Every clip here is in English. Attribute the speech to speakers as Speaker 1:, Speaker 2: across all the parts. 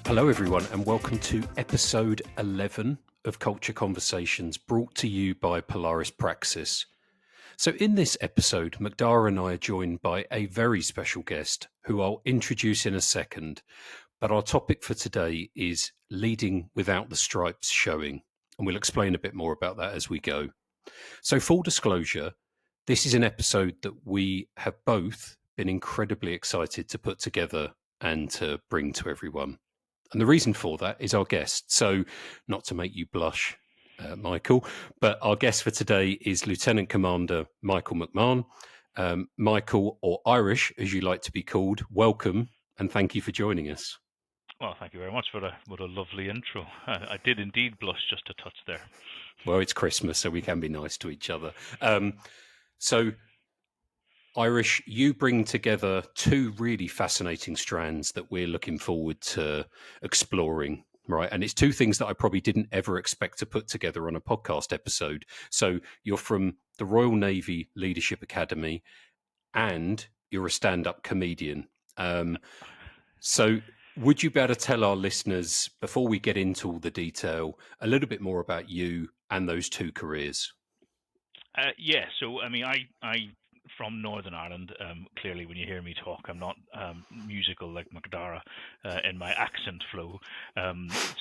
Speaker 1: Hello, everyone, and welcome to episode 11 of Culture Conversations, brought to you by Polaris Praxis. So, in this episode, Macdara and I are joined by a very special guest who I'll introduce in a second. But our topic for today is leading without the stripes showing, and we'll explain a bit more about that as we go. So, full disclosure, this is an episode that we have both been incredibly excited to put together and to bring to everyone. And the reason for that is our guest. So, not to make you blush, Michael, but our guest for today is Lieutenant Commander Michael McMahon. Michael, or Irish, as you like to be called, welcome and thank you for joining us.
Speaker 2: Well, thank you very much for what a lovely intro. I did indeed blush just a touch there.
Speaker 1: Well, it's Christmas, so we can be nice to each other. So, Irish, you bring together two really fascinating strands that we're looking forward to exploring, right? And it's two things that I probably didn't ever expect to put together on a podcast episode. So you're from the Royal Navy Leadership Academy and you're a stand-up comedian. So would you be able to tell our listeners, before we get into all the detail, a little bit more about you and those two careers?
Speaker 2: Yeah, so I mean, I from Northern Ireland. Clearly, when you hear me talk, I'm not musical like Macdara in my accent flow.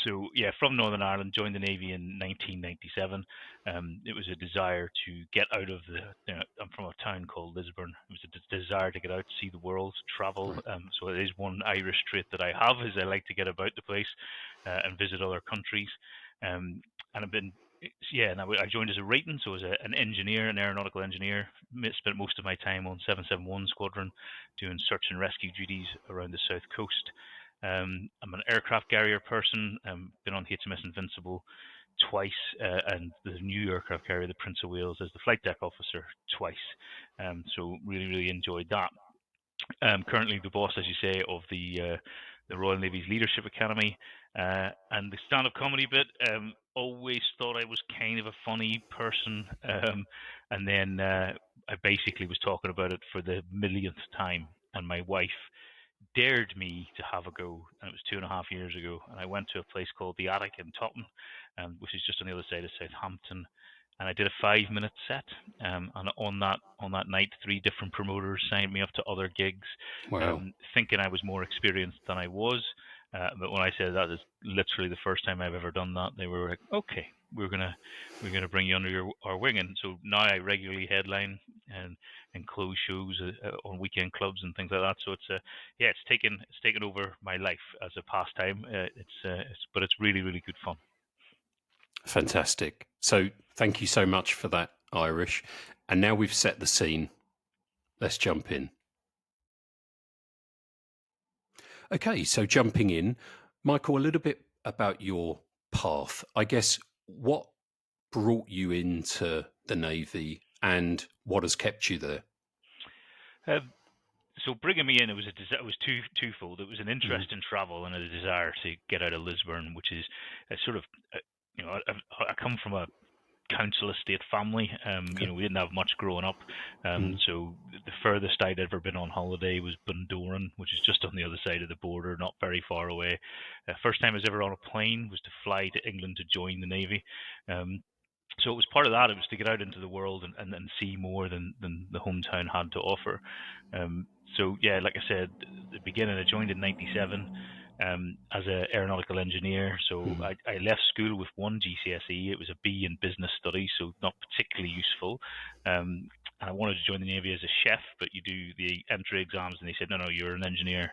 Speaker 2: So yeah, from Northern Ireland, joined the Navy in 1997. It was a desire to get out of I'm from a town called Lisburn. It was a desire to get out, see the world, travel.
Speaker 1: Right.
Speaker 2: So it is one Irish trait that I have, is I like to get about the place and visit other countries. And I've been and I joined as a rating, so as an engineer, an aeronautical engineer. Spent most of my time on 771 Squadron, doing search and rescue duties around the south coast. I'm an aircraft carrier person. Been on HMS Invincible twice, and the new aircraft carrier, the Prince of Wales, as the flight deck officer twice. So really enjoyed that. Currently the boss, as you say, of the Royal Navy's Leadership Academy, and the stand-up comedy bit. Always thought I was kind of a funny person, and then I basically was talking about it for the millionth time, and my wife dared me to have a go, and it was 2.5 years ago, and I went to a place called the Attic in Totten, which is just on the other side of Southampton, and I did a 5-minute set, and on that night, 3 different promoters signed me up to other gigs,
Speaker 1: Wow.
Speaker 2: thinking I was more experienced than I was. But when I said that is literally the first time I've ever done that, they were like, "Okay, we're gonna bring you under our wing." And so now I regularly headline and close shows on weekend clubs and things like that. So it's taken over my life as a pastime. But it's really good fun.
Speaker 1: Fantastic. So thank you so much for that, Irish. And now we've set the scene. Let's jump in. Okay, so jumping in, Michael, a little bit about your path. I guess what brought you into the Navy and what has kept you there?
Speaker 2: So bringing me in, it was twofold. It was an
Speaker 1: Mm.
Speaker 2: interest in travel and a desire to get out of Lisburn, which is a sort of, I come from a council estate family.
Speaker 1: Okay.
Speaker 2: We didn't have much growing up.
Speaker 1: Mm.
Speaker 2: So the furthest I'd ever been on holiday was Bundoran, which is just on the other side of the border, not very far away. First time I was ever on a plane was to fly to England to join the Navy. So it was part of that. It was to get out into the world and see more than the hometown had to offer. So yeah, like I said, the beginning, I joined in '97 as an aeronautical engineer. So
Speaker 1: Mm.
Speaker 2: I left school with 1 GCSE. It was a B in business studies, so not particularly useful. And I wanted to join the Navy as a chef, but you do the entry exams, and they said, no, you're an engineer.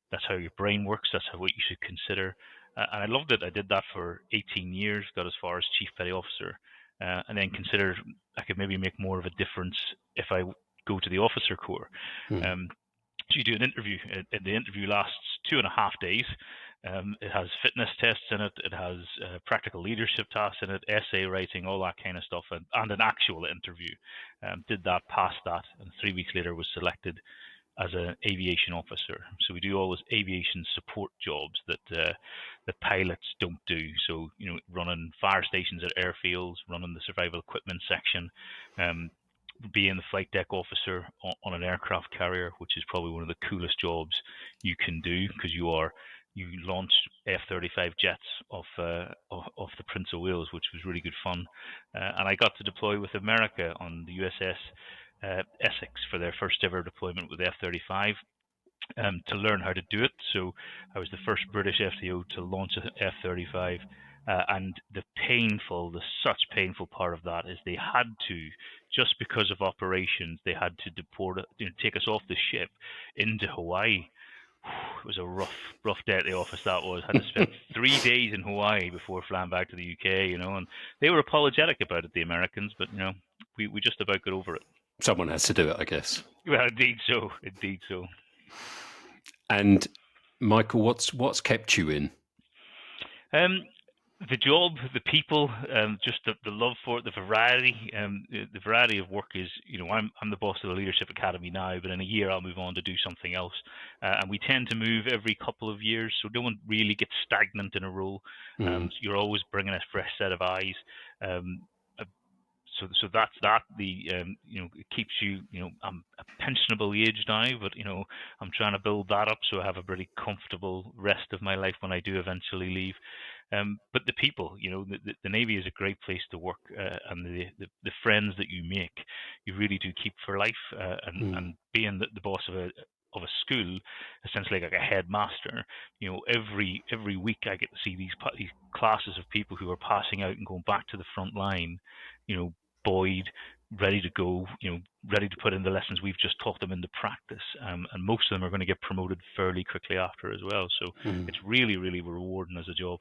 Speaker 2: That's how your brain works. That's what you should consider. And I loved it. I did that for 18 years, got as far as chief petty officer, and then considered I could maybe make more of a difference if I go to the officer corps.
Speaker 1: Mm.
Speaker 2: So you do an interview, and the interview lasts 2.5 days. It has fitness tests in it. It has practical leadership tasks in it, essay writing, all that kind of stuff, and an actual interview. Did that, passed that, and 3 weeks later was selected as an aviation officer. So we do all those aviation support jobs that the pilots don't do. So running fire stations at airfields, running the survival equipment section, being the flight deck officer on an aircraft carrier, which is probably one of the coolest jobs you can do, because you are you launch F-35 jets off the Prince of Wales, which was really good fun. And I got to deploy with America on the USS Essex for their first ever deployment with F-35. To learn how to do it. So I was the first British FTO to launch an F-35. And the such painful part of that is they had to, just because of operations, they had to take us off the ship into Hawaii. It was a rough day at the office. That was. I had to spend 3 days in Hawaii before flying back to the UK. And they were apologetic about it, the Americans, but we just about got over it.
Speaker 1: Someone has to do it, I guess.
Speaker 2: Well, indeed so.
Speaker 1: And Michael, what's kept you in?
Speaker 2: The job, the people, just the love for it, the variety. The variety of work is, I'm the boss of the Leadership Academy now, but in a year I'll move on to do something else. And we tend to move every couple of years, so no one really gets stagnant in a role. So you're always bringing a fresh set of eyes. So that's that. It keeps you. I'm a pensionable age now, but I'm trying to build that up so I have a pretty comfortable rest of my life when I do eventually leave. But the people, the Navy is a great place to work, and the friends that you make, you really do keep for life. And being the boss of a school, essentially like a headmaster, every week I get to see these classes of people who are passing out and going back to the front line, buoyed, ready to go, ready to put in the lessons we've just taught them into practice. And most of them are going to get promoted fairly quickly after as well. So it's really, really rewarding as a job.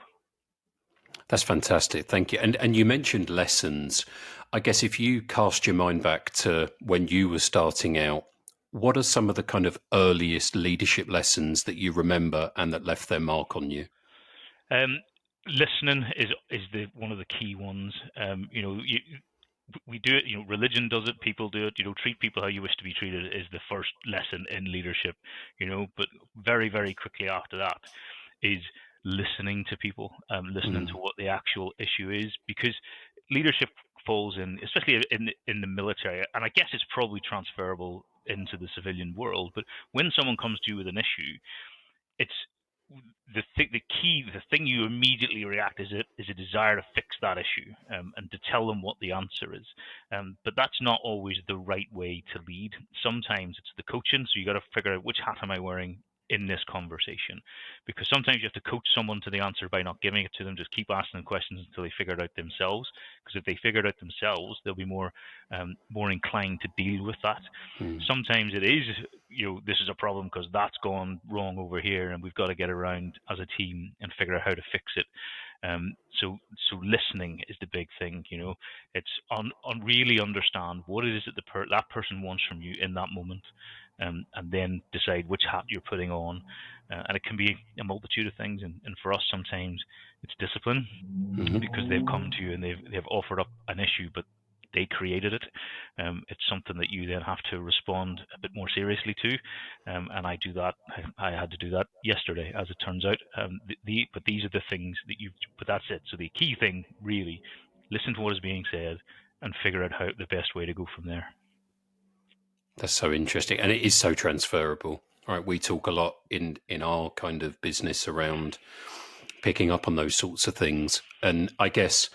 Speaker 1: That's fantastic. Thank you. And you mentioned lessons. I guess if you cast your mind back to when you were starting out, what are some of the kind of earliest leadership lessons that you remember and that left their mark on you?
Speaker 2: Listening is one of the key ones. We do it, religion does it, people do it, treat people how you wish to be treated is the first lesson in leadership, but very, very quickly after that is listening to people, listening to what the actual issue is, because leadership falls in, especially in the military, and I guess it's probably transferable into the civilian world, but when someone comes to you with an issue, it's the thing you immediately react is a desire to fix that issue, and to tell them what the answer is. But that's not always the right way to lead. Sometimes it's the coaching, so you got to figure out which hat am I wearing in this conversation, because sometimes you have to coach someone to the answer by not giving it to them. Just keep asking them questions until they figure it out themselves, because if they figure it out themselves, they'll be more inclined to deal with that. Sometimes it is, this is a problem because that's gone wrong over here, and we've got to get around as a team and figure out how to fix it. So listening is the big thing. It's on really understand what it is that that person wants from you in that moment, and then decide which hat you're putting on. And it can be a multitude of things. And for us, sometimes it's discipline, because they've come to you and they've offered up an issue, but they created it. It's something that you then have to respond a bit more seriously to, and I do that. I had to do that yesterday, as it turns out. But these are the things that but that's it. So the key thing, really, listen to what is being said and figure out how the best way to go from there.
Speaker 1: That's so interesting, and it is so transferable. All right, we talk a lot in our kind of business around picking up on those sorts of things, and I guess,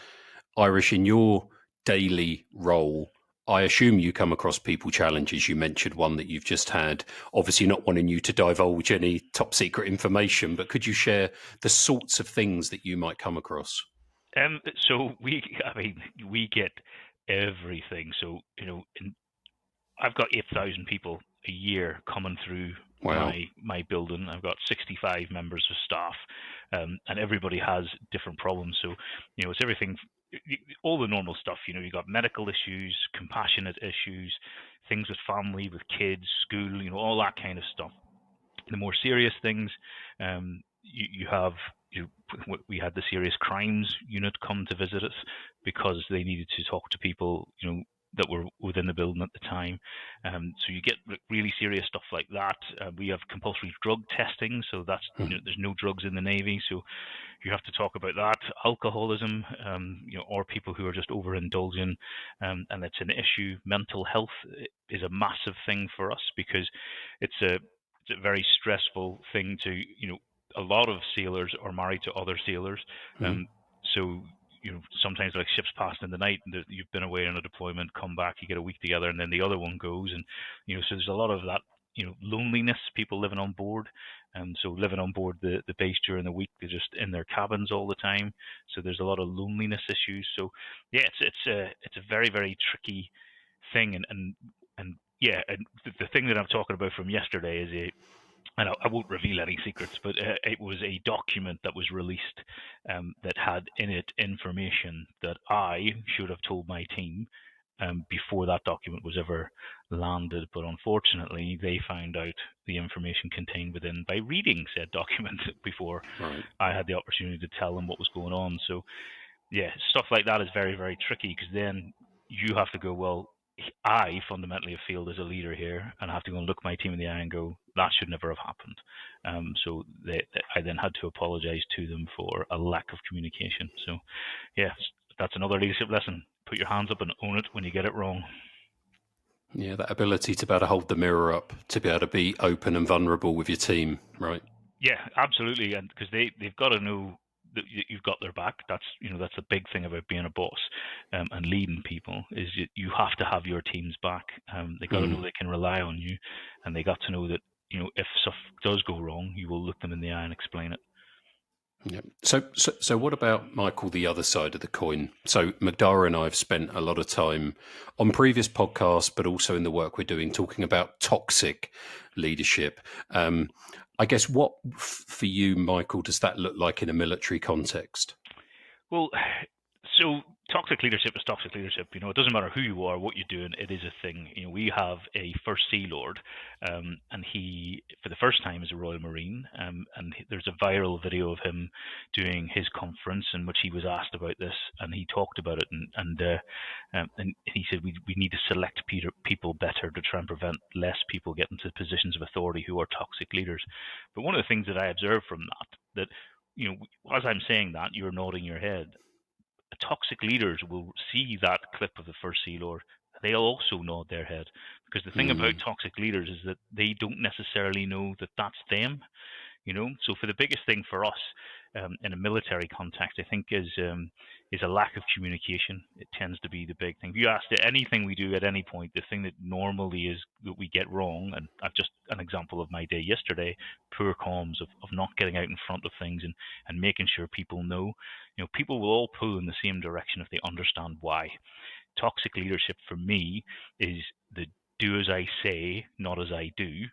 Speaker 1: Irish, in your daily role, I assume you come across people challenges. You mentioned one that you've just had, obviously not wanting you to divulge any top secret information, but could you share the sorts of things that you might come across?
Speaker 2: So we get everything. So, I've got 8,000 people a year coming through my building. I've got 65 members of staff, and everybody has different problems. So, it's everything, all the normal stuff. You've got medical issues, compassionate issues, things with family, with kids, school, all that kind of stuff. The more serious things, you have. We had the serious crimes unit come to visit us because they needed to talk to people, that were within the building at the time. So you get really serious stuff like that. We have compulsory drug testing, so that's there's no drugs in the Navy, so you have to talk about that. Alcoholism, or people who are just overindulging, and it's an issue. Mental health is a massive thing for us because it's a very stressful thing to a lot of sailors are married to other sailors.
Speaker 1: Mm-hmm.
Speaker 2: So sometimes like ships passed in the night, and you've been away on a deployment, come back, you get a week together, and then the other one goes, and so there's a lot of that loneliness, people living on board. So living on board the base during the week, they're just in their cabins all the time, so there's a lot of loneliness issues. So yeah, it's a very, very tricky thing. And yeah, and the thing that I'm talking about from yesterday is and I won't reveal any secrets, but it was a document that was released that had in it information that I should have told my team before that document was ever landed. But unfortunately, they found out the information contained within by reading said document before
Speaker 1: Right.
Speaker 2: I had the opportunity to tell them what was going on. So yeah, stuff like that is very, very tricky, because then you have to go, well, I fundamentally have failed as a leader here, and I have to go and look my team in the eye and go, that should never have happened. So I then had to apologize to them for a lack of communication. So yeah, that's another leadership lesson. Put your hands up and own it when you get it wrong.
Speaker 1: Yeah, that ability to be able to hold the mirror up, to be able to be open and vulnerable with your team, right?
Speaker 2: Yeah, absolutely, and because they've got to know that you've got their back. That's that's the big thing about being a boss and leading people, is you have to have your team's back. They got to know they can rely on you, and they got to know that if stuff does go wrong, you will look them in the eye and explain it.
Speaker 1: Yeah. So what about, Michael, the other side of the coin? So Macdara and I have spent a lot of time on previous podcasts, but also in the work we're doing, talking about toxic leadership. I guess what for you, Michael, does that look like in a military context?
Speaker 2: Well, so toxic leadership is toxic leadership. It doesn't matter who you are, what you're doing. It is a thing. We have a First Sea Lord, and he, for the first time, is a Royal Marine. And there's a viral video of him doing his conference in which he was asked about this, and he talked about it. And he said we need to select people better to try and prevent less people getting to positions of authority who are toxic leaders. But one of the things that I observed from that as I'm saying that, you're nodding your head. Toxic leaders will see that clip of the First Sea Lord. They'll also nod their head, because the thing about toxic leaders is that they don't necessarily know that that's them. So for the biggest thing for us in a military context, I think is a lack of communication. It tends to be the big thing. If you ask anything we do at any point, the thing that normally is that we get wrong, and I've just an example of my day yesterday, poor comms of not getting out in front of things and making sure people know. People will all pull in the same direction if they understand why. Toxic leadership for me is the do as I say, not as I do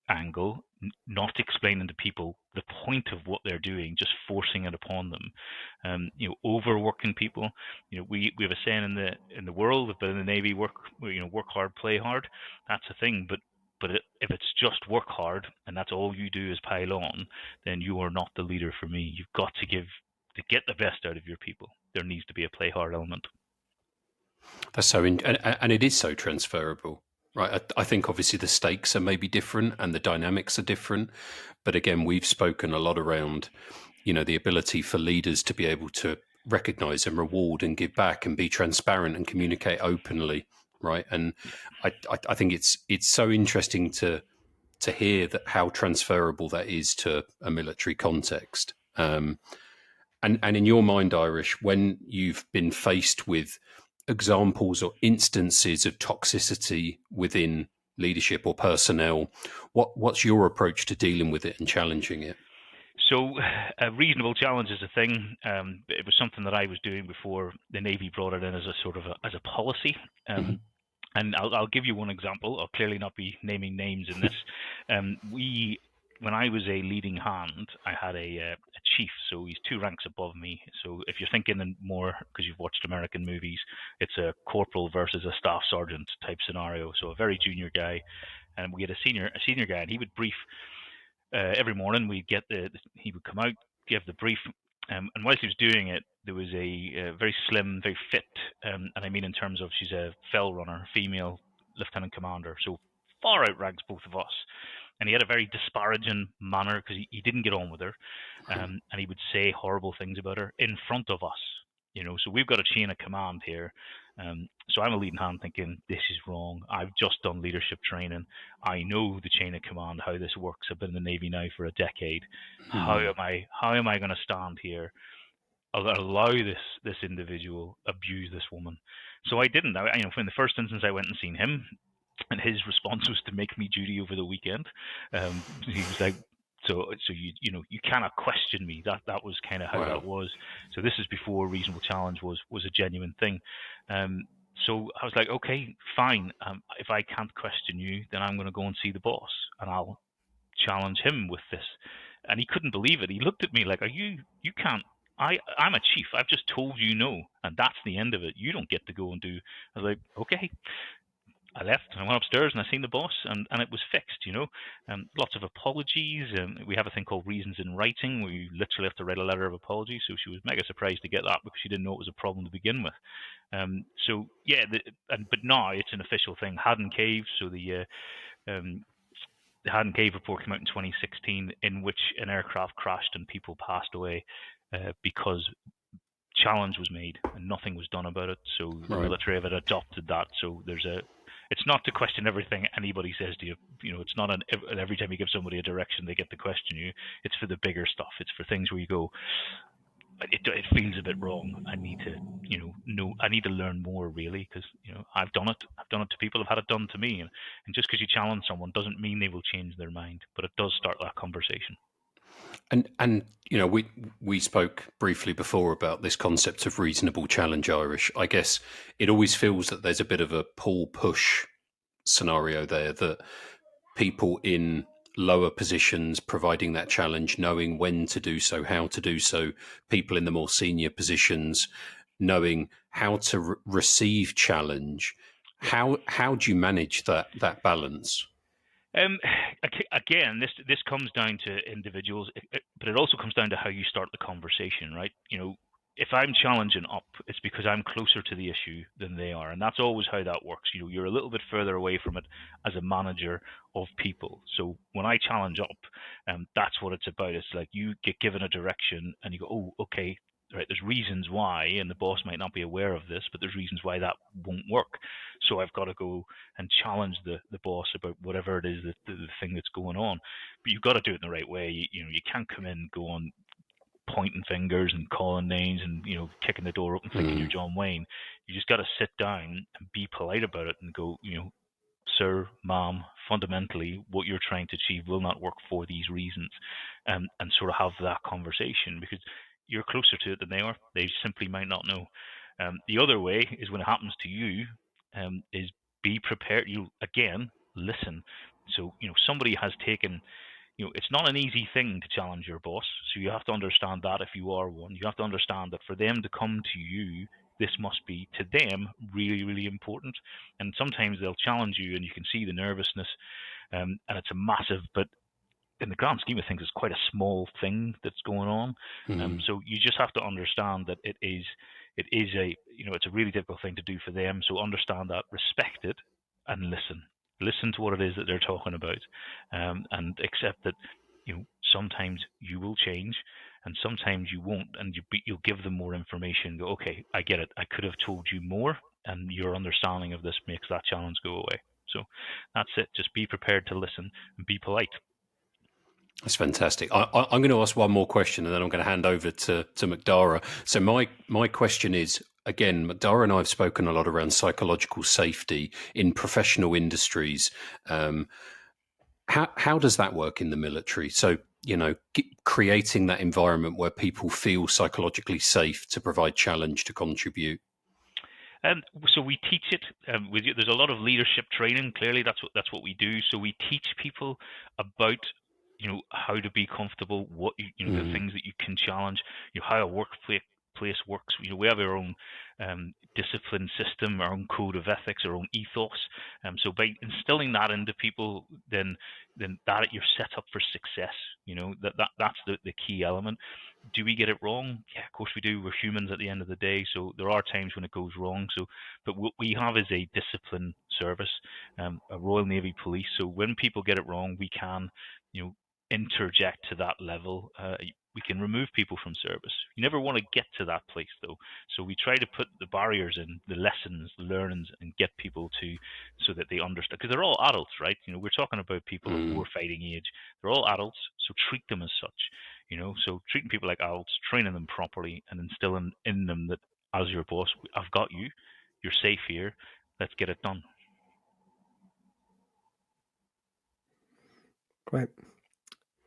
Speaker 2: angle, not explaining to people the point of what they're doing, just forcing it upon them. Overworking people. We have a saying in the world, but in the Navy, work hard, play hard. That's a thing, but if it's just work hard and that's all you do is pile on, then you are not the leader for me. You've got to get the best out of your people. There needs to be a play hard element.
Speaker 1: That's and it is so transferable, right? I think obviously the stakes are maybe different and the dynamics are different, but again, we've spoken a lot around, the ability for leaders to be able to recognize and reward and give back and be transparent and communicate openly, right? And I think it's so interesting to hear that how transferable that is to a military context. And in your mind, Irish, when you've been faced with examples or instances of toxicity within leadership or personnel, what's your approach to dealing with it and challenging it?
Speaker 2: So a reasonable challenge is a thing. It was something that I was doing before the Navy brought it in as a sort of as a policy.
Speaker 1: Mm-hmm.
Speaker 2: And I'll give you one example. I'll clearly not be naming names in this. When I was a leading hand, I had a chief, so he's 2 ranks above me. So if you're thinking in more, because you've watched American movies, it's a corporal versus a staff sergeant type scenario. So a very junior guy, and we had a senior guy, and he would brief every morning. He would come out, give the brief, and whilst he was doing it, there was a very slim, very fit, and I mean in terms of she's a fell runner, female lieutenant commander, so far outranks both of us. And he had a very disparaging manner because he didn't get on with her, and he would say horrible things about her in front of us. So we've got a chain of command here. So I'm a leading hand thinking, this is wrong. I've just done leadership training. I know the chain of command, how this works. I've been in the Navy now for a decade. How am I going to stand here, allow this individual abuse this woman? So I didn't. In the first instance, I went and seen him, and his response was to make me duty over the weekend. He was like, so you cannot question me. That was kind of how that was. So this is before reasonable challenge was a genuine thing. So I was like, okay, fine. If I can't question you, then I'm going to go and see the boss, and I'll challenge him with this. And he couldn't believe it. He looked at me like, "Are you can't. I'm a chief. I've just told you no, and that's the end of it. You don't get to go and do." I was like, okay. I left and I went upstairs and I seen the boss, and it was fixed, lots of apologies. We have a thing called reasons in writing. We literally have to write a letter of apology. So she was mega surprised to get that because she didn't know it was a problem to begin with. But now it's an official thing. Haddon Cave. So the Haddon Cave report came out in 2016, in which an aircraft crashed and people passed away because challenge was made and nothing was done about it. So the military have adopted that. So it's not to question everything anybody says to you. It's not every time you give somebody a direction they get to question you. It's for the bigger stuff. It's for things where you go, it feels a bit wrong. I need to, I need to learn more, really, because I've done it. I've done it to people. I've had it done to me, and just because you challenge someone doesn't mean they will change their mind, but it does start that conversation.
Speaker 1: And we spoke briefly before about this concept of reasonable challenge, Irish. I guess it always feels that there's a bit of a pull-push scenario there, that people in lower positions providing that challenge, knowing when to do so, how to do so, people in the more senior positions knowing how to receive challenge. How do you manage that balance?
Speaker 2: Again, this comes down to individuals, but it also comes down to how you start the conversation, right? If I'm challenging up, it's because I'm closer to the issue than they are, and that's always how that works. You're a little bit further away from it as a manager of people. So when I challenge up, that's what it's about. It's like you get given a direction, and you go, "Oh, okay." Right, there's reasons why, and the boss might not be aware of this, but there's reasons why that won't work. So I've got to go and challenge the boss about whatever it is that the thing that's going on. But you've got to do it in the right way. You can't come in, go on pointing fingers and calling names and kicking the door open thinking you're John Wayne. You just got to sit down and be polite about it and go, sir, ma'am, fundamentally what you're trying to achieve will not work for these reasons, and sort of have that conversation, because you're closer to it than they are. They simply might not know. The other way is when it happens to you, is be prepared. You again listen. So somebody has taken. It's not an easy thing to challenge your boss. So you have to understand that if you are one, you have to understand that for them to come to you, this must be to them really, really important. And sometimes they'll challenge you, and you can see the nervousness, and it's a massive, but in the grand scheme of things, it's quite a small thing that's going on. So you just have to understand that it is it's a really difficult thing to do for them. So understand that, respect it, and listen to what it is that they're talking about, and accept that sometimes you will change and sometimes you won't, and you'll give them more information. Go, okay, I get it. I could have told you more, and your understanding of this makes that challenge go away. So that's it. Just be prepared to listen and be polite.
Speaker 1: That's fantastic. I'm going to ask one more question, and then I'm going to hand over to Macdara. So my question is, again, Macdara and I have spoken a lot around psychological safety in professional industries. How does that work in the military? So, creating that environment where people feel psychologically safe to provide challenge, to contribute.
Speaker 2: So we teach it. There's a lot of leadership training. Clearly, that's what we do. So we teach people about how to be comfortable, what the things that you can challenge, how a workplace works. We have our own discipline system, our own code of ethics, our own ethos. So by instilling that into people, then that you're set up for success. That's the key element. Do we get it wrong? Yeah, of course we do. We're humans at the end of the day, so there are times when it goes wrong. But what we have is a discipline service, a Royal Navy police. So when people get it wrong, we can, interject to that level. we can remove people from service. You never want to get to that place though. So we try to put the barriers in, the lessons, the learnings, and get people to, so that they understand. Because they're all adults, right? We're talking about people of war fighting age. They're all adults, so treat them as such. So treating people like adults, training them properly, and instilling in them that as your boss, I've got you. You're safe here. Let's get it done.
Speaker 3: Great.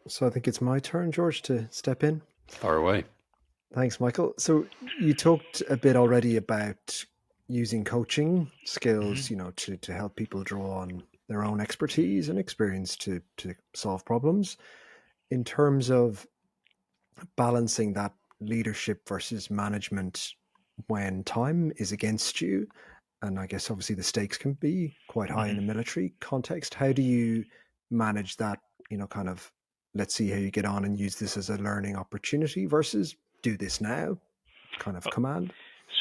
Speaker 3: So I think it's my turn, George, to step in.
Speaker 1: Far away.
Speaker 3: Thanks, Michael. So you talked a bit already about using coaching skills, to help people draw on their own expertise and experience to solve problems. In terms of balancing that leadership versus management when time is against you, and I guess obviously the stakes can be quite high in a military context, how do you manage that, kind of, let's see how you get on and use this as a learning opportunity versus do this now kind of command?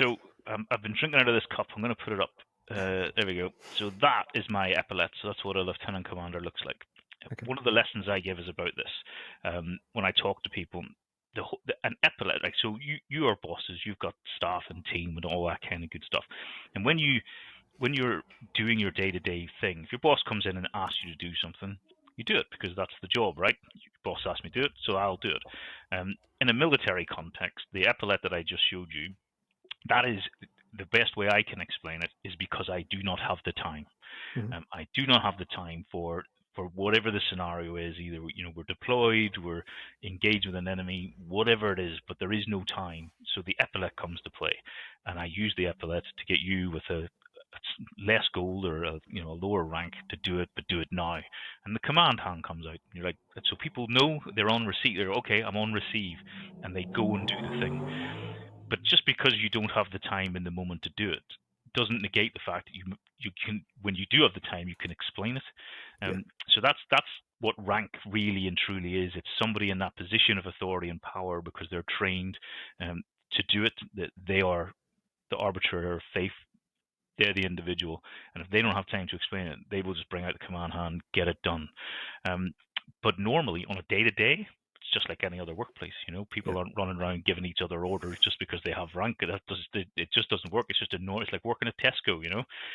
Speaker 2: So I've been drinking out of this cup. I'm going to put it up. There we go. So that is my epaulette. So that's what a lieutenant commander looks like.
Speaker 3: Okay.
Speaker 2: One of the lessons I give is about this. When I talk to people, an epaulette, like, so you are bosses, you've got staff and team and all that kind of good stuff. And when you're doing your day-to-day thing, if your boss comes in and asks you to do something, you do it because that's the job, right? Your boss asked me to do it, so I'll do it. In a military context, the epaulette that I just showed you, that is the best way I can explain it, is because I do not have the time. I do not have the time for whatever the scenario is. Either we're deployed, we're engaged with an enemy, whatever it is, but there is no time. So the epaulette comes to play, and I use the epaulette to get you with a less gold or a lower rank to do it, but do it now. And the command hand comes out. You're like, so people know they're on receipt. They're okay, I'm on receive, and they go and do the thing. But just because you don't have the time in the moment to do it doesn't negate the fact that you can, when you do have the time, you can explain it. So that's what rank really and truly is. It's somebody in that position of authority and power because they're trained to do it. That they are the arbiter of faith. They're the individual, and if they don't have time to explain it, they will just bring out the command hand, get it done. But normally, on a day-to-day, it's just like any other workplace. People aren't running around giving each other orders just because they have rank. It just doesn't work. It's just a noise. It's like working at Tesco.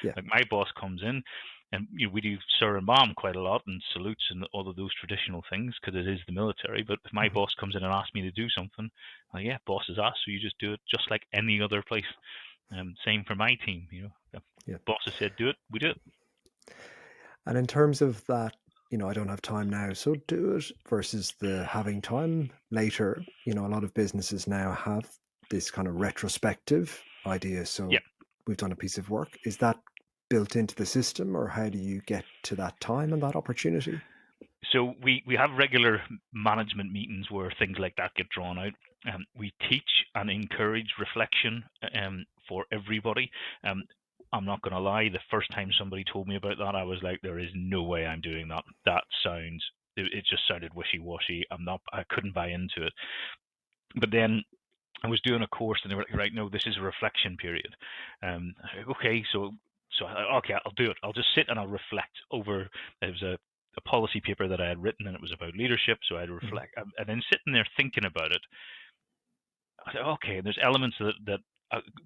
Speaker 2: Like my boss comes in, and we do sir and ma'am quite a lot, and salutes and all of those traditional things because it is the military. But if my boss comes in and asks me to do something, well, yeah, boss has asked, so you just do it just like any other place. Same for my team. Boss has said do it, we do it.
Speaker 3: And in terms of that, I don't have time now, so do it, versus the having time later. A lot of businesses now have this kind of retrospective idea. So we've done a piece of work. Is that built into the system, or how do you get to that time and that opportunity?
Speaker 2: So we have regular management meetings where things like that get drawn out. We teach and encourage reflection for everybody. I'm not going to lie, the first time somebody told me about that, I was like, there is no way I'm doing that. It just sounded wishy-washy. I couldn't buy into it. But then I was doing a course and they were like, right, no, this is a reflection period. Okay, so okay, I'll do it. I'll just sit and I'll reflect over, there was a policy paper that I had written and it was about leadership, so I'd reflect. And then sitting there thinking about it, I said, okay, there's elements that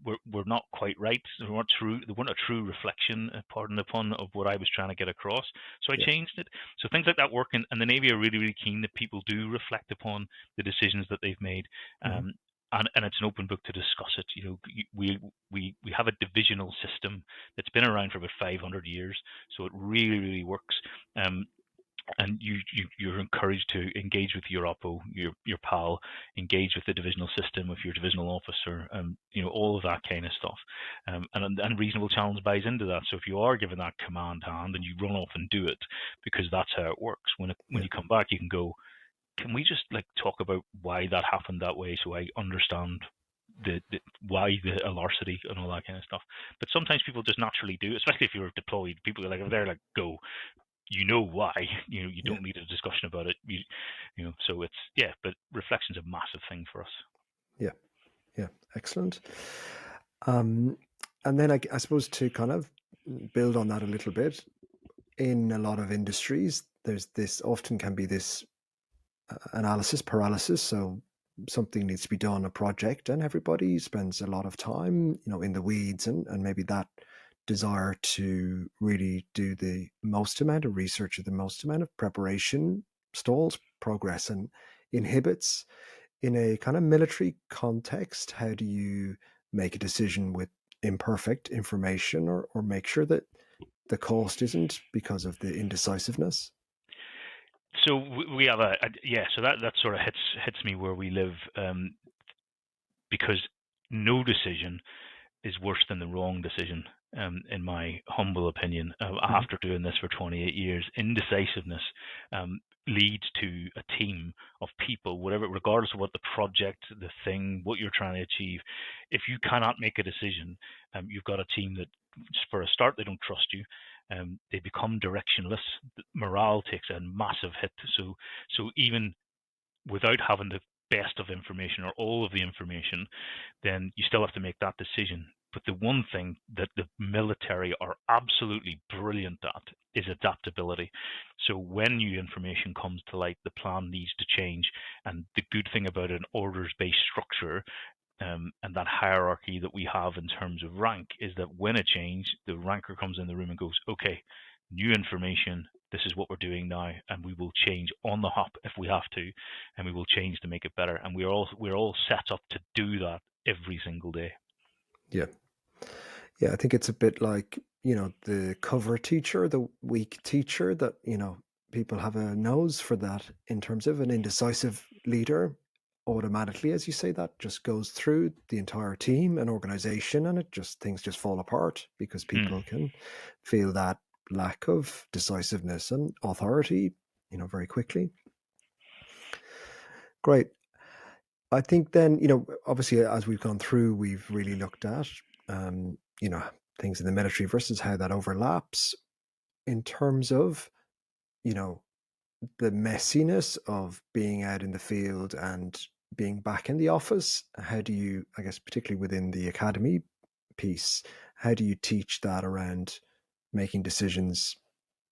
Speaker 2: were not quite right. They weren't true. They weren't a true reflection, pardon the pun, of what I was trying to get across. So I changed it. So things like that work, and the Navy are really, really keen that people do reflect upon the decisions that they've made. And it's an open book to discuss it. We have a divisional system that's been around for about 500 years, so it really, really works. And you're encouraged to engage with your oppo, your pal, engage with the divisional system, with your divisional officer, all of that kind of stuff. And reasonable challenge buys into that. So if you are given that command hand and you run off and do it, because that's how it works. When you come back, you can go, can we just talk about why that happened that way, so I understand why the alarcity and all that kind of stuff. But sometimes people just naturally do, especially if you're deployed. People are like, if they're like, go. Why, you don't need a discussion about it, so it's, but reflection's a massive thing for us.
Speaker 3: Excellent. And then I suppose to kind of build on that a little bit, in a lot of industries, there's this often can be this analysis paralysis. So something needs to be done, a project, and everybody spends a lot of time, in the weeds, and maybe that desire to really do the most amount of research or the most amount of preparation stalls progress and inhibits. In a kind of military context, how do you make a decision with imperfect information, or make sure that the cost isn't because of the indecisiveness?
Speaker 2: So we have so that sort of hits me where we live, because no decision is worse than the wrong decision, in my humble opinion.
Speaker 3: Mhm.
Speaker 2: After doing this for 28 years, indecisiveness leads to a team of people, whatever, regardless of what the project, the thing, what you're trying to achieve. If you cannot make a decision, you've got a team that, for a start, they don't trust you. They become directionless. Morale takes a massive hit. So even without having the best of information or all of the information, then you still have to make that decision. But the one thing that the military are absolutely brilliant at is adaptability. So when new information comes to light, the plan needs to change. And the good thing about an orders-based structure, and that hierarchy that we have in terms of rank, is that when a change, the ranker comes in the room and goes, okay, new information, this is what we're doing now, and we will change on the hop if we have to, and we will change to make it better. And we're all set up to do that every single day.
Speaker 3: Yeah. Yeah, I think it's a bit like, the cover teacher, the weak teacher, that, people have a nose for that in terms of an indecisive leader. Automatically, as you say, that just goes through the entire team and organization, and things just fall apart because
Speaker 2: Mm.
Speaker 3: people can feel that lack of decisiveness and authority, very quickly. Great. I think then, obviously, as we've gone through, we've really looked at, um, you know, things in the military versus how that overlaps in terms of, you know, the messiness of being out in the field and being back in the office. How do you, I guess, particularly within the academy piece, how do you teach that around making decisions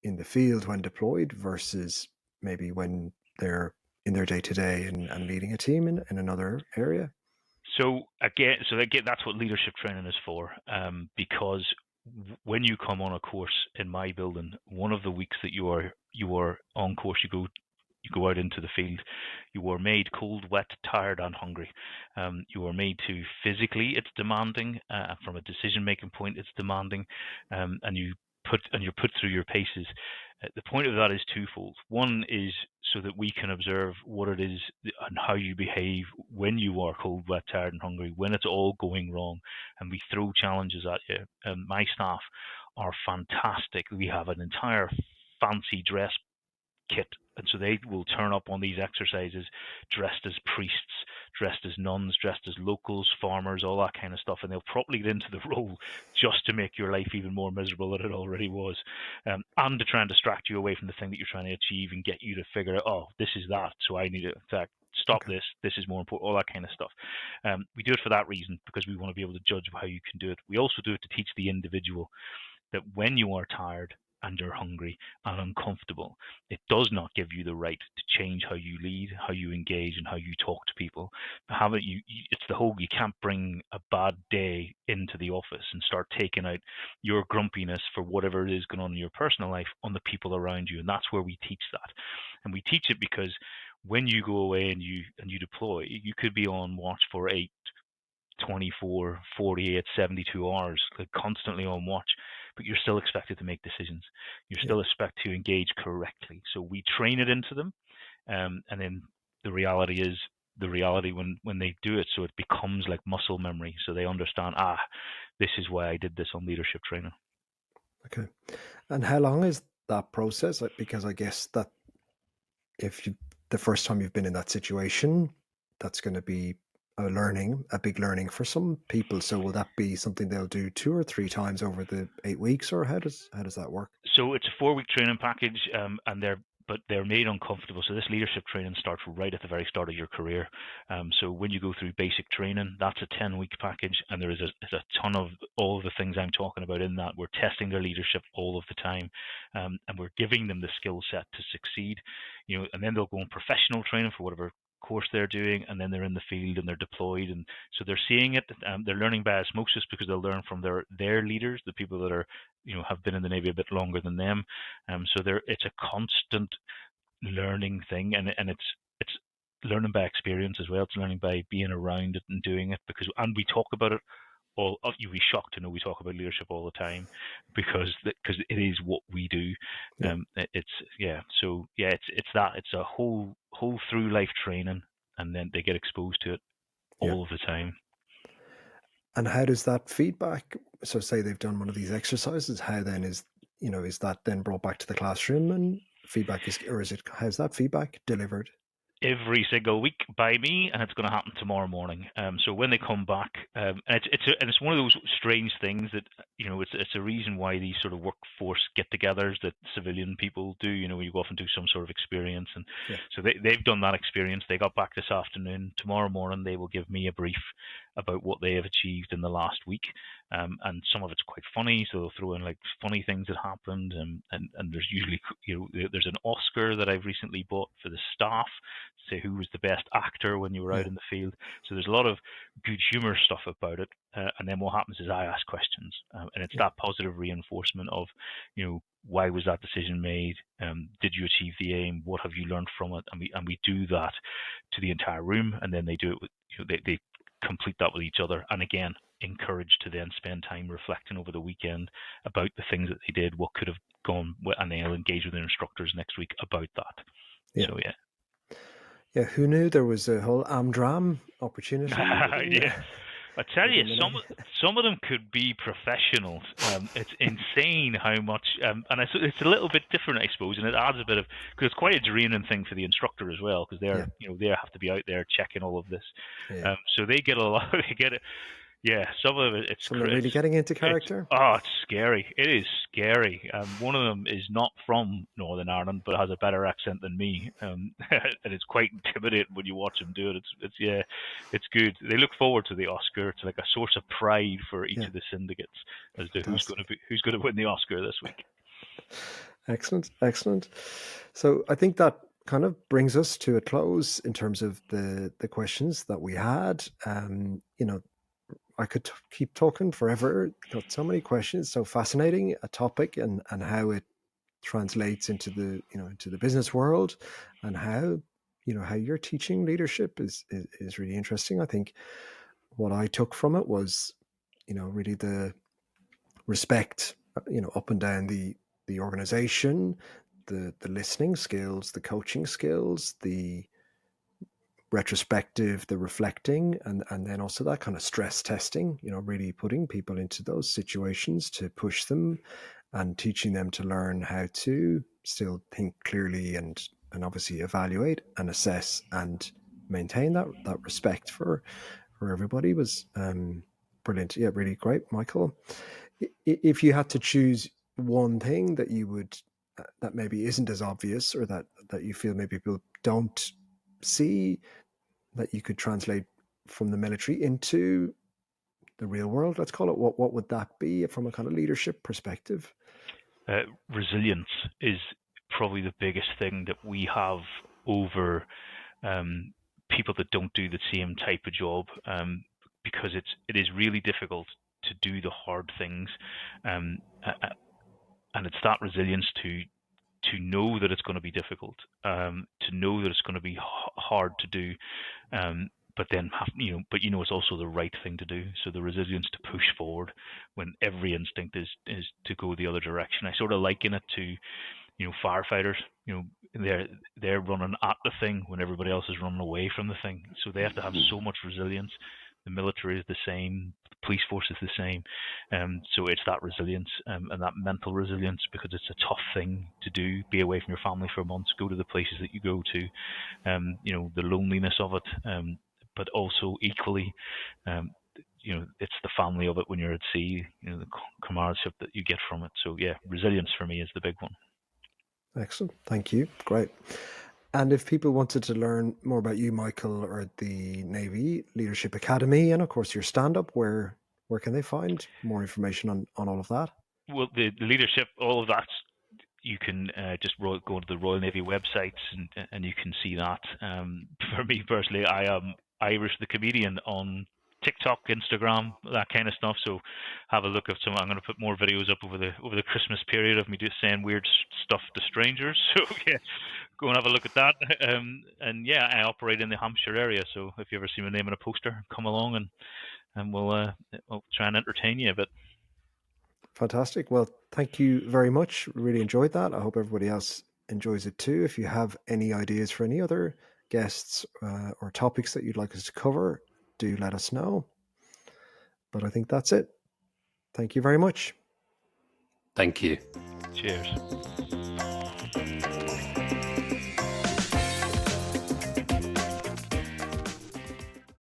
Speaker 3: in the field when deployed versus maybe when they're in their day to day and leading a team in another area?
Speaker 2: So again, that's what leadership training is for. Because when you come on a course in my building, one of the weeks that you are on course, you go out into the field. You are made cold, wet, tired, and hungry. You are made to physically. It's demanding. From a decision-making point, it's demanding, and you're put through your paces. The point of that is twofold. One is so that we can observe what it is and how you behave when you are cold, wet, tired, and hungry, when it's all going wrong, and we throw challenges at you. My staff are fantastic. We have an entire fancy dress kit. And so they will turn up on these exercises dressed as priests, dressed as nuns, dressed as locals, farmers, all that kind of stuff. And they'll probably get into the role just to make your life even more miserable than it already was, and to try and distract you away from the thing that you're trying to achieve and get you to figure out, oh, this is that. So I need to, in fact, stop
Speaker 3: Okay.
Speaker 2: this. This is more important, all that kind of stuff. We do it for that reason, because we want to be able to judge how you can do it. We also do it to teach the individual that when you are tired and you're hungry and uncomfortable, it does not give you the right to change how you lead, how you engage, and how you talk to people. It's the whole, you can't bring a bad day into the office and start taking out your grumpiness for whatever it is going on in your personal life on the people around you. And that's where we teach that. And we teach it because when you go away and you deploy, you could be on watch for 8, 24, 48, 72 hours, like constantly on watch, but you're still expected to make decisions. You're
Speaker 3: Yeah.
Speaker 2: still expected to engage correctly. So we train it into them, and then the reality is the reality when they do it. So it becomes like muscle memory. So they understand, this is why I did this on leadership training.
Speaker 3: Okay. And how long is that process? Because I guess that if you the first time you've been in that situation, that's going to be a big learning for some people. So will that be something they'll do 2 or 3 times over the 8 weeks, or how does that work?
Speaker 2: So it's a 4-week training package, and they're made uncomfortable. So this leadership training starts right at the very start of your career. So when you go through basic training, that's a 10-week package, and there's a ton of all of the things I'm talking about in that. We're testing their leadership all of the time, and we're giving them the skill set to succeed. And then they'll go on professional training for whatever course they're doing, and then they're in the field and they're deployed, and so they're seeing it. They're learning by osmosis because they'll learn from their leaders, the people that are have been in the Navy a bit longer than them. So it's a constant learning thing, and it's learning by experience as well. It's learning by being around it and doing it, and we talk about it all. You'd be shocked to know we talk about leadership all the time because it is what we do.
Speaker 3: Yeah.
Speaker 2: It's a whole through life training, and then they get exposed to it all of the time.
Speaker 3: And how does that feedback? So, say they've done one of these exercises, how then is that then brought back to the classroom and feedback how's that feedback delivered?
Speaker 2: Every single week by me, and it's going to happen tomorrow morning. So when they come back, and it's one of those strange things that it's a reason why these sort of workforce get-togethers that civilian people do. You go off and do some sort of experience, and so they've done that experience. They got back this afternoon. Tomorrow morning, they will give me a brief about what they have achieved in the last week, and some of it's quite funny. So they'll throw in like funny things that happened, and there's usually there's an Oscar that I've recently bought for the staff. Say who was the best actor when you were out in the field. So there's a lot of good humor stuff about it. And then what happens is I ask questions, and it's that positive reinforcement of, why was that decision made? Did you achieve the aim? What have you learned from it? And we do that to the entire room, and then they do it with, they complete that with each other. And again, encouraged to then spend time reflecting over the weekend about the things that they did, what could have gone, and they'll engage with their instructors next week about that.
Speaker 3: Yeah.
Speaker 2: So
Speaker 3: yeah, who knew there was a whole Amdram opportunity?
Speaker 2: Yeah, I tell you, some of them could be professionals. It's insane how much, and it's a little bit different, I suppose, and it adds a bit of, because it's quite a draining thing for the instructor as well, because they're they have to be out there checking all of this. So they get a lot. They get it. Yeah, some of it, it's
Speaker 3: really getting into character.
Speaker 2: It's scary. It is scary. One of them is not from Northern Ireland, but has a better accent than me, and it's quite intimidating when you watch him do it. It's good. They look forward to the Oscar. It's like a source of pride for each of the syndicates as to who's going to win the Oscar this week.
Speaker 3: Excellent. So I think that kind of brings us to a close in terms of the questions that we had. I could keep talking forever. Got so many questions, so fascinating a topic, and how it translates into the into the business world, and how how you're teaching leadership is really interesting. I think what I took from it was really the respect up and down the organization, the listening skills, the coaching skills, the retrospective, the reflecting, and then also that kind of stress testing, really putting people into those situations to push them and teaching them to learn how to still think clearly and obviously evaluate and assess and maintain that respect for everybody was brilliant. Yeah, really great, Michael. If you had to choose one thing that you would that maybe isn't as obvious, or that you feel maybe people don't see, that you could translate from the military into the real world, let's call it, what would that be from a kind of leadership perspective?
Speaker 2: Resilience is probably the biggest thing that we have over people that don't do the same type of job, because it is really difficult to do the hard things, and it's that resilience to know that it's going to be difficult, to know that it's going to be hard to do, but then it's also the right thing to do. So the resilience to push forward when every instinct is to go the other direction. I sort of liken it to firefighters. They're running at the thing when everybody else is running away from the thing. So they have to have so much resilience. The military is the same. The police force is the same. So it's that resilience, and that mental resilience, because it's a tough thing to do. Be away from your family for months, go to the places that you go to, the loneliness of it, but also equally, it's the family of it when you're at sea, the comradeship that you get from it. So yeah, resilience for me is the big one.
Speaker 3: Excellent. Thank you. Great. And if people wanted to learn more about you, Michael, or the Navy Leadership Academy, and of course your stand-up, where can they find more information on all of that?
Speaker 2: Well, the leadership, all of that, you can just go to the Royal Navy websites and you can see that. For me personally, I am Irish the Comedian on TikTok, Instagram, that kind of stuff. So have a look at some. I'm going to put more videos up over the Christmas period of me just saying weird stuff to strangers. So yeah, go and have a look at that. And yeah, I operate in the Hampshire area. So if you ever see my name on a poster, come along and we'll try and entertain you a bit.
Speaker 3: Fantastic. Well, thank you very much. Really enjoyed that. I hope everybody else enjoys it too. If you have any ideas for any other guests or topics that you'd like us to cover, do let us know. But I think that's it. Thank you very much.
Speaker 1: Thank you.
Speaker 2: Cheers.